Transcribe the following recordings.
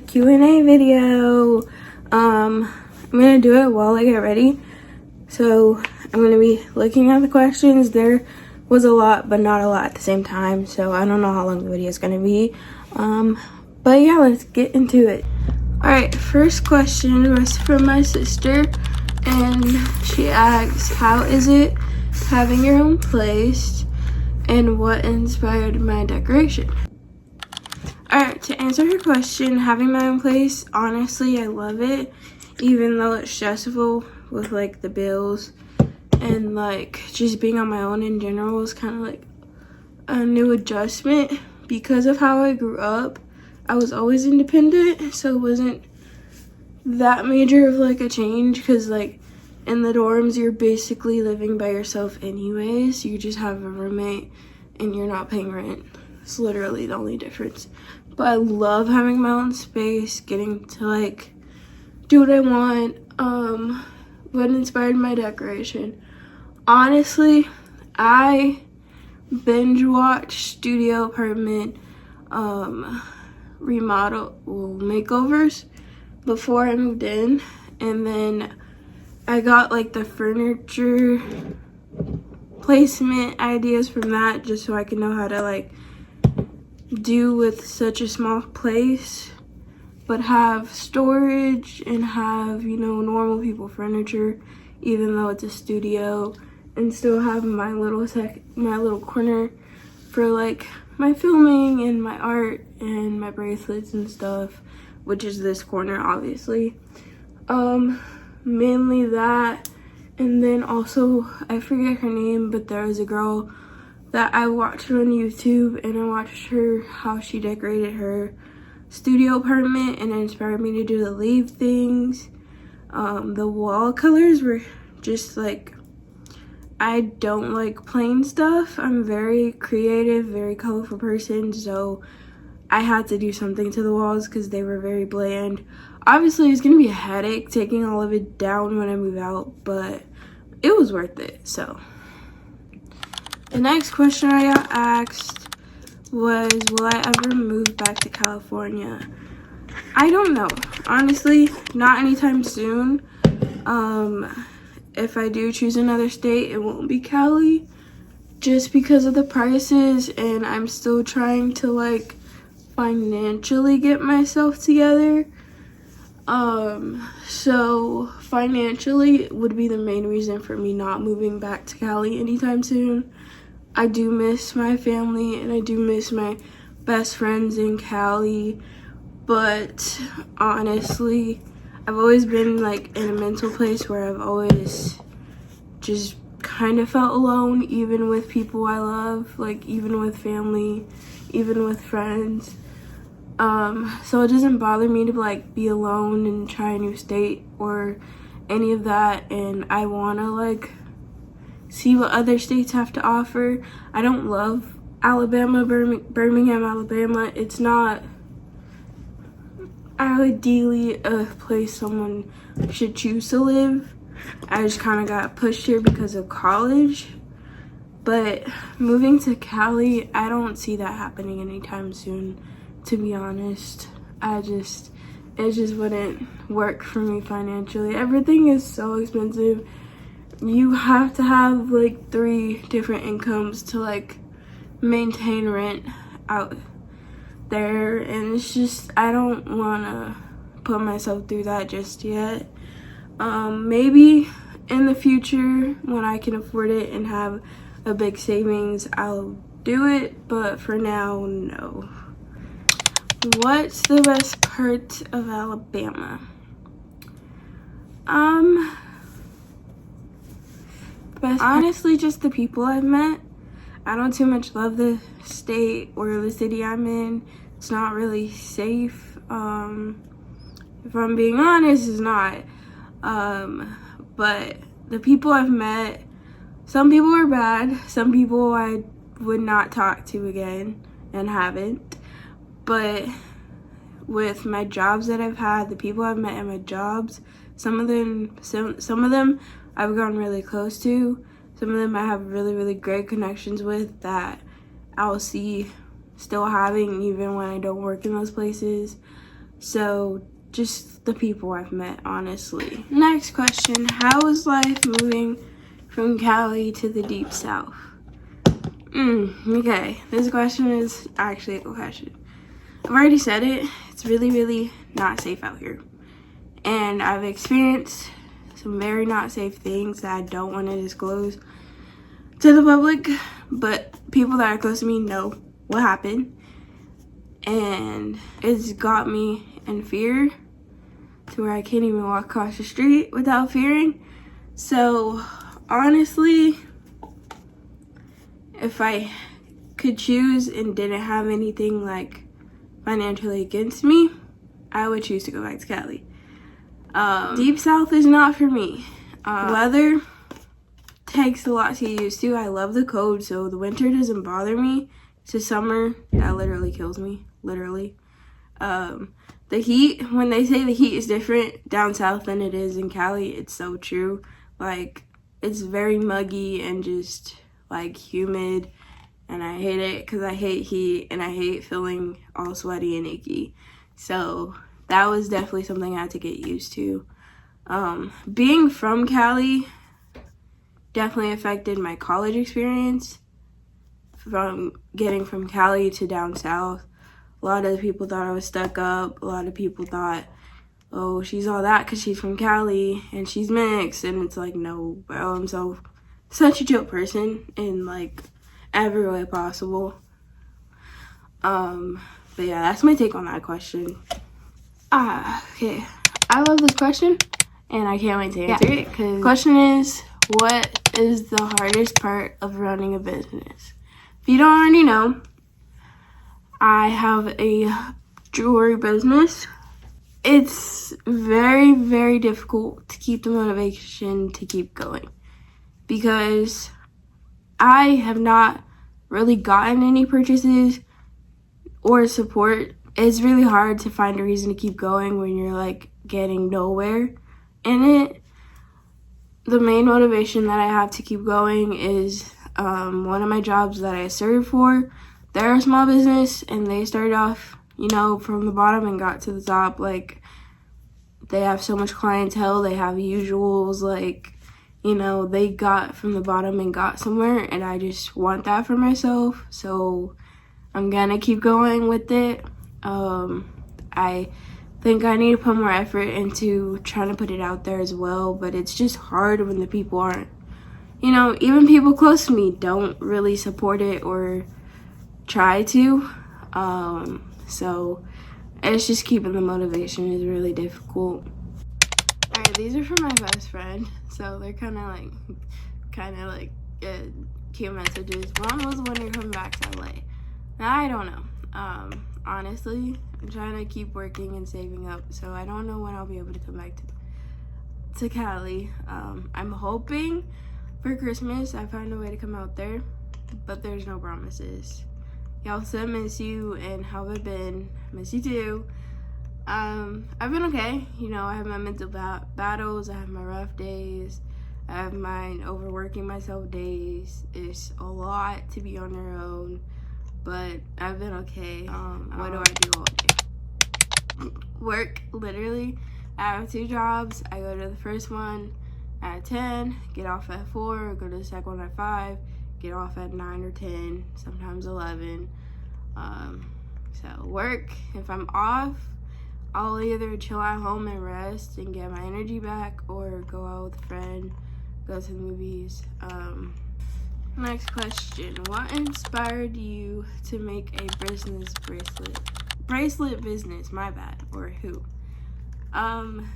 Q&A video. I'm gonna do it while I get ready. So I'm gonna be looking at the questions. There was a lot, but not a lot at the same time. So I don't know how long the video is gonna be. But yeah, let's get into it. All right, first question was from my sister, and she asks, how is it having your own place, and what inspired my decoration? All right, to answer her question, having my own place, honestly, I love it, even though it's stressful with like the bills and like just being on my own in general was kind of like a new adjustment. Because of how I grew up, I was always independent, so it wasn't that major of like a change, because like in the dorms you're basically living by yourself anyways. You just have a roommate and you're not paying rent. It's literally the only difference. But I love having my own space, getting to like do what I want. What inspired my decoration? Honestly, I binge watched Studio Apartment makeovers before I moved in, and then I got like the furniture placement ideas from that, just so I can know how to like do with such a small place but have storage and have, you know, normal people furniture, even though it's a studio, and still have my little corner for like my filming and my art and my bracelets and stuff, which is this corner obviously. Mainly that. And then also, I forget her name, but there was a girl that I watched on YouTube, and I watched her how she decorated her studio apartment, and it inspired me to do the leaf things. The wall colors were just like, I don't like plain stuff. I'm a very creative, very colorful person, so I had to do something to the walls because they were very bland. Obviously, it's gonna be a headache taking all of it down when I move out, but it was worth it. So the next question I got asked was, will I ever move back to California? I don't know. Honestly, not anytime soon. If I do choose another state, it won't be Cali, just because of the prices, and I'm still trying to like financially get myself together. So financially would be the main reason for me not moving back to Cali anytime soon. I do miss my family, and I do miss my best friends in Cali, but honestly, I've always been like in a mental place where I've always just kind of felt alone, even with people I love, like even with family, even with friends. So it doesn't bother me to like be alone and try a new state or any of that, and I want to like see what other states have to offer. I don't love Alabama, Birmingham, Alabama. It's not ideally a place someone should choose to live. I just kind of got pushed here because of college. But moving to Cali, I don't see that happening anytime soon, to be honest. It just wouldn't work for me financially. Everything is so expensive. You have to have like 3 different incomes to like maintain rent out there, and it's just, I don't want to put myself through that just yet. Maybe in the future when I can afford it and have a big savings, I'll do it, but for now, no. What's the best part of Alabama? Honestly, just the people I've met. I don't too much love the state or the city I'm in. It's not really safe. If I'm being honest, it's not. But the people I've met, some people are bad. Some people I would not talk to again and haven't. But with my jobs that I've had, the people I've met in my jobs, some of them I've gotten really close to. Some of them I have really, really great connections with that I'll see still having even when I don't work in those places. So just the people I've met, honestly. Next question, how is life moving from Cali to the Deep South? Okay, this question is actually a good question. I've already said it. It's really, really not safe out here. And I've experienced some very not safe things that I don't want to disclose to the public, but people that are close to me know what happened. And it's got me in fear to where I can't even walk across the street without fearing. So honestly, if I could choose and didn't have anything like financially against me, I would choose to go back to Cali. Deep South is not for me. Weather takes a lot to get used to. I love the cold, so the winter doesn't bother me. It's the summer that literally kills me, literally. The heat, when they say the heat is different down south than it is in Cali, it's so true. Like, it's very muggy and just like humid, and I hate it because I hate heat and I hate feeling all sweaty and icky. So that was definitely something I had to get used to. Being from Cali definitely affected my college experience. From getting from Cali to down south, a lot of people thought I was stuck up. A lot of people thought, oh, she's all that because she's from Cali and she's mixed. And it's like, no, bro, I'm such a chill person in like every way possible. But yeah, that's my take on that question. Okay, I love this question and I can't wait to answer it, because the question is, what is the hardest part of running a business? If you don't already know, I have a jewelry business. It's very, very difficult to keep the motivation to keep going, because I have not really gotten any purchases or support. It's really hard to find a reason to keep going when you're like getting nowhere in it. The main motivation that I have to keep going is one of my jobs that I serve for. They're a small business and they started off, from the bottom and got to the top. Like, they have so much clientele, they have usuals, they got from the bottom and got somewhere, and I just want that for myself. So I'm gonna keep going with it. I think I need to put more effort into trying to put it out there as well, but it's just hard when the people aren't, even people close to me don't really support it or try to. So it's just keeping the motivation is really difficult. Alright, these are from my best friend, so they're kind of like cute messages. One was when you're coming back to LA. Now, I don't know. Honestly, I'm trying to keep working and saving up, so I don't know when I'll be able to come back to Cali. I'm hoping for Christmas I find a way to come out there, but there's no promises. Y'all still miss you, and how have I been? Miss you too. I've been okay. I have my mental battles, I have my rough days, I have my overworking myself days. It's a lot to be on your own, but I've been okay. What do I do all day? Work, literally. I have 2 jobs. I go to the first one at 10, get off at 4, go to the second one at 5, get off at 9 or 10, sometimes 11. So work, if I'm off, I'll either chill at home and rest and get my energy back, or go out with a friend, go to the movies. Next question, what inspired you to make a business bracelet business, my bad, or who?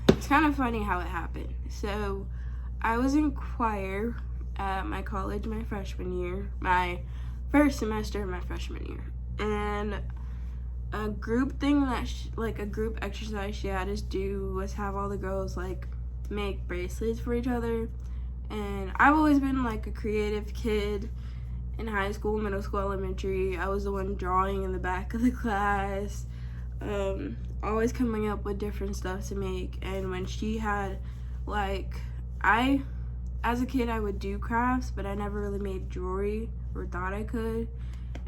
It's kind of funny how it happened. So I was in choir at my college my freshman year, my first semester of my freshman year, and a group thing that a group exercise she had us do was have all the girls make bracelets for each other. And I've always been a creative kid in high school, middle school, elementary. I was the one drawing in the back of the class, always coming up with different stuff to make. And when she had as a kid I would do crafts, but I never really made jewelry or thought I could.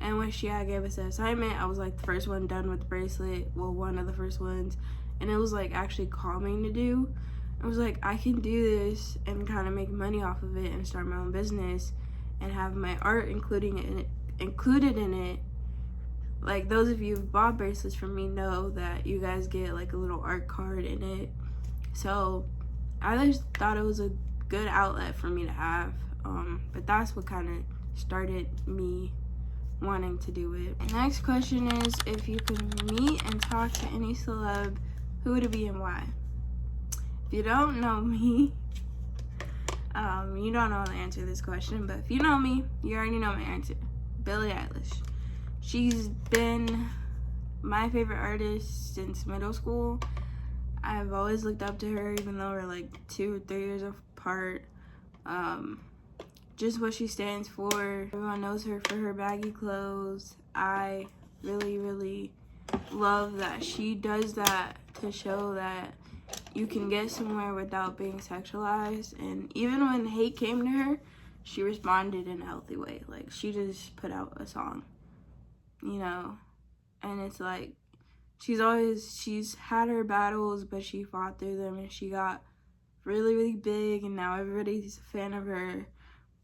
And when she gave us the assignment, I was like the first one done with the bracelet. Well, one of the first ones. And it was like actually calming to do. I was like, I can do this and kind of make money off of it and start my own business and have my art included in it. Like, those of you who bought bracelets from me know that you guys get like a little art card in it. So I just thought it was a good outlet for me to have. But that's what kind of started me wanting to do it. Next question is, if you could meet and talk to any celeb, who would it be and why? If you don't know me, you don't know the answer to this question, but if you know me, you already know my answer. Billie Eilish. She's been my favorite artist since middle school. I've always looked up to her, even though we're like 2 or 3 years apart. Just what she stands for. Everyone knows her for her baggy clothes. I really, really love that she does that to show that you can get somewhere without being sexualized. And even when hate came to her, she responded in a healthy way. Like, she just put out a song, you know? And it's like, she's had her battles, but she fought through them, and she got really, really big, and now everybody's a fan of her.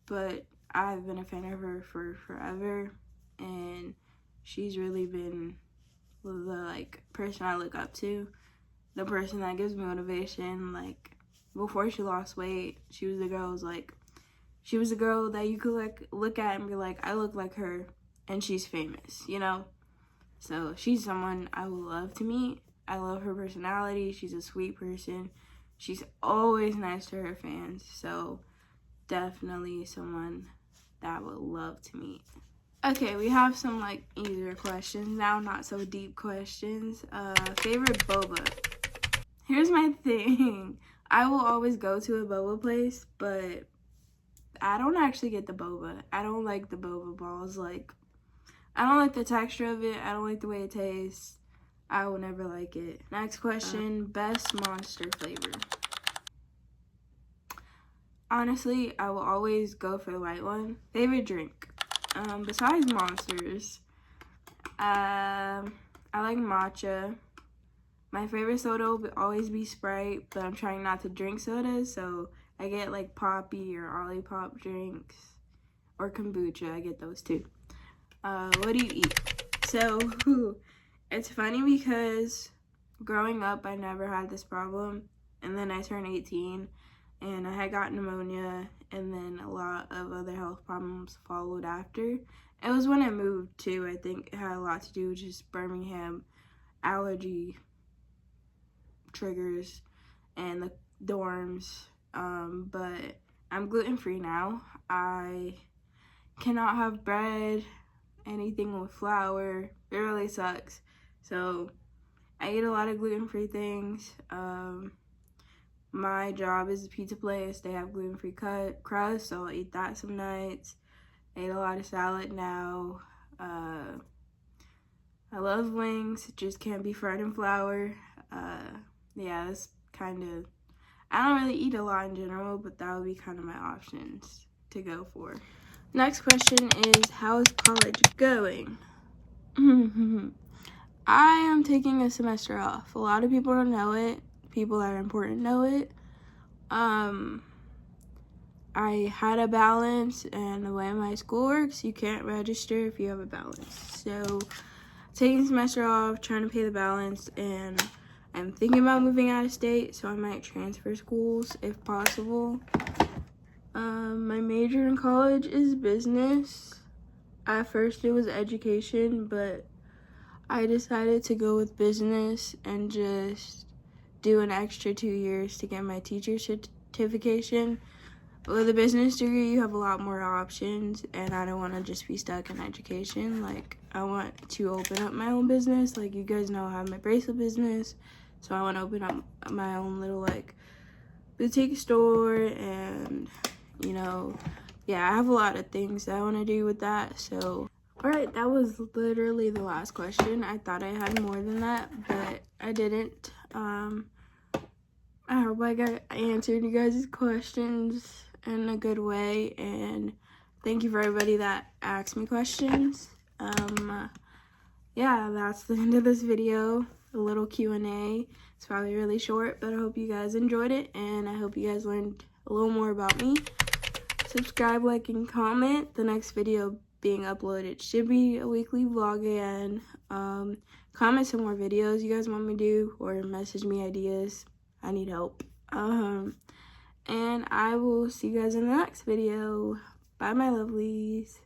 But I've been a fan of her for forever, and she's really been the like person I look up to, the person that gives me motivation. Like, before she lost weight, she was the girl that you could like look at and be like, I look like her, and she's famous, you know? So she's someone I would love to meet. I love her personality. She's a sweet person. She's always nice to her fans. So definitely someone that I would love to meet. Okay, we have some like easier questions now, not so deep questions. Favorite boba. Here's my thing. I will always go to a boba place, but I don't actually get the boba. I don't like the boba balls. Like, I don't like the texture of it. I don't like the way it tastes. I will never like it. Next question, best Monster flavor. Honestly, I will always go for the white one. Favorite drink. Besides Monsters, I like matcha. My favorite soda will always be Sprite, but I'm trying not to drink sodas, so I get like Poppy or Olipop drinks, or kombucha. I get those too. What do you eat? So, it's funny because growing up, I never had this problem, and then I turned 18, and I had got pneumonia, and then a lot of other health problems followed after. It was when I moved too. I think it had a lot to do with just Birmingham allergy triggers and the dorms. But I'm gluten-free now. I cannot have bread, anything with flour. It really sucks. So I eat a lot of gluten-free things. My job is a pizza place. They have gluten-free crust, so I'll eat that some nights. I eat a lot of salad now. I love wings, just can't be fried in flour. Yeah, that's kind of, I don't really eat a lot in general, but that would be kind of my options to go for. Next question is, how is college going? I am taking a semester off. A lot of people don't know it. People that are important know it. I had a balance, and the way my school works, you can't register if you have a balance. So, taking a semester off, trying to pay the balance, and I'm thinking about moving out of state, so I might transfer schools if possible. My major in college is business. At first it was education, but I decided to go with business and just do an extra 2 years to get my teacher's certification. With a business degree, you have a lot more options, and I don't want to just be stuck in education. Like, I want to open up my own business. Like, you guys know I have my bracelet business, so I want to open up my own little, like, boutique store, and, you know, yeah, I have a lot of things that I want to do with that, so. Alright, that was literally the last question. I thought I had more than that, but I didn't. I hope I answered you guys' questions in a good way, and thank you for everybody that asked me questions. Yeah, that's the end of this video. A little Q&A. It's probably really short, but I hope you guys enjoyed it, and I hope you guys learned a little more about me. Subscribe, like, and comment. The next video being uploaded should be a weekly vlog again. Comment some more videos you guys want me to do, or message me ideas. I need help. And I will see you guys in the next video. Bye, my lovelies.